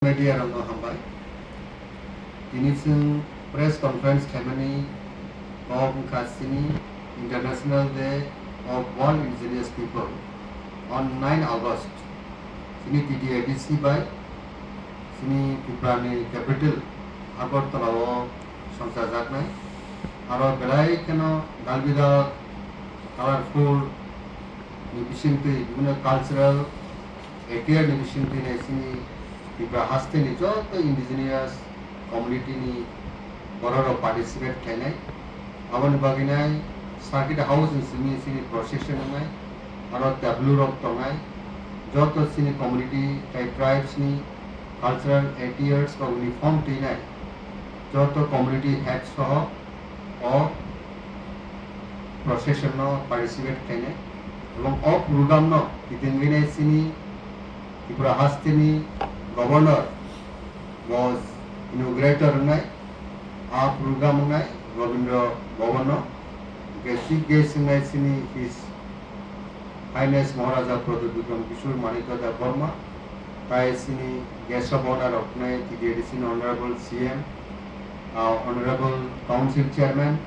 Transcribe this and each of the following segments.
Media Rangno Hambai. Tinisung press conference Kemani of Kasini International Day of World Indigenous People on 9 August. Sini TDADC by Sini Kuprani capital Agartala Sansa Zaknai. Aro Belai Kano Galbida colorful Nibishinti, cultural, ATR Nibishinti Sini People hasteni joto indigenous community ni bororo participate kene aboni baginai circuit house in sini procession ngai aro tableau rok tongai joto sini community tribes ni cultural ATRs ko uniform tinai joto community heads soho o procession no participate kene ebong o program no itinginai sini Tripura hasteni Governor was inaugurator ngai a program ngai Govindra Governor chief guest ngai sini His Highness Maharaja Pradip Vikram Kishore Manikada Burma tai sini guest of honor of ngai TDADC Honorable CM Honorable Council Chairman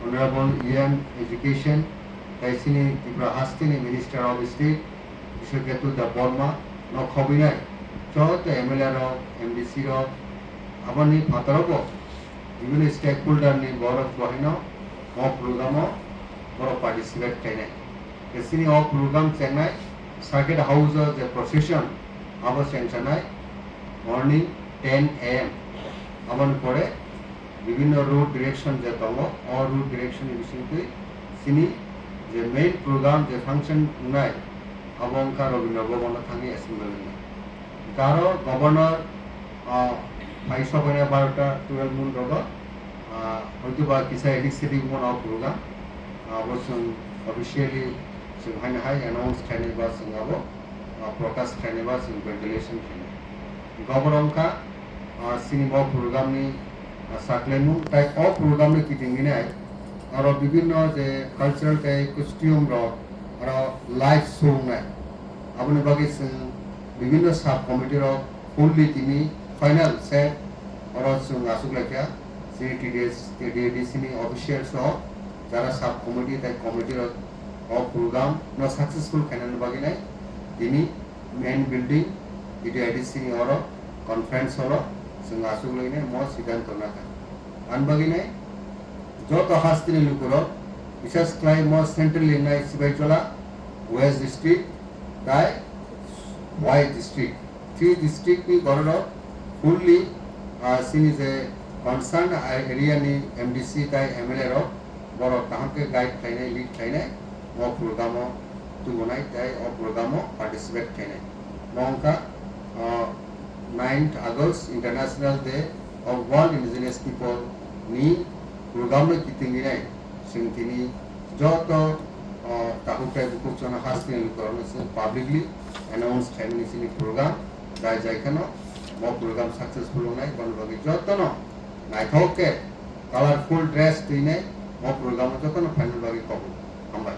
Honorable EM Education tai sini Tripura hasteni Minister of State Kishore Ketu da Burma no khobinai Chot MLA ro MDC ro abani phataroko বিভিন্ন stakeholder ni borok bahino o program boro participate kainai esini o program chenai circuit house the procession abo chenai morning 10 am abon pore বিভিন্ন road direction je tongo o road direction bisingtui sini je main program je function nai abong ka robinro bobona thangi assembly Garo Governor Paisabana Barta 12 Moon Roga Hotuba Kisa Edit City Moon of Ruga was officially High announced Canivas in Gabo Procas Canivas in ventilation Goboronka Cinema Programmi Saklemu type of program keeping in eye or বিভিন্ন যে cultural টাই costume rock আর live show নাই আপনি বাকি বিভিন্ন sub কমিটির fully তিনি ফাইনাল সেট অরজ আসুকলাকিয়া TDADC ni অফিসিয়াল সহ যারা সাব কমিটি তাই কমিটির অফ প্রোগ্রাম ন সাকসেসফুল ফাইনাল বাকি নাই তিনি মেইন বিল্ডিং TDADC ni অর কনফারেন্স হল जों আসুকলাকিনে ম সিদ্ধান্ত নাকা আন বাকি নাই যত হাস্তিনি লুকুর বিশেষ ক্লাই ম সেন্ট্রাল লিংনাই সিবাইচলা ওয়েস্ট ডিস্ট্রিক্ট তাই Y district. 3 district ni border fully seen is a concerned area ni MDC tai MLA ro boro kahan ke guide thainai lead thainai mo program tu bonai tai o program participate thainai mongka 9th August International Day of World Indigenous People ni program ni kitinginai singtini joto tahukai bukuk chona hastin lukorone publicly announced feminist program dai jaikano mo program successful nai kon bagi jotono naithoke colorful dress tuinai mo program jotono final bagi kobu ambai